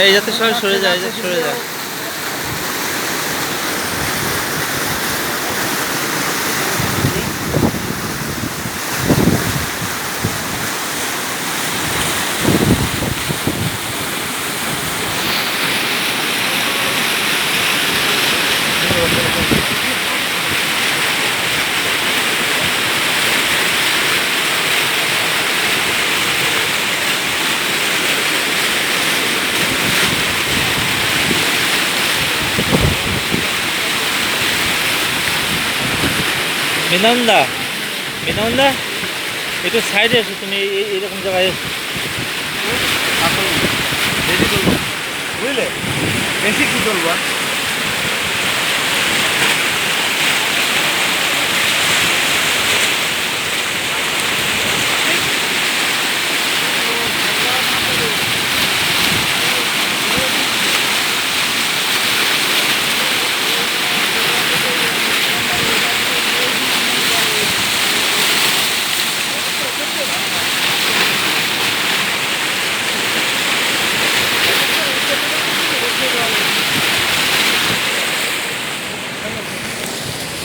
এই যাতে সবাই সরে যায়, সরে যায়। মিনন্দা, মিনন্দা একটু সাইডে এসো তুমি, এরকম জায়গায় এসো। বেশি করবো বুঝলে, বেশি কি করবো।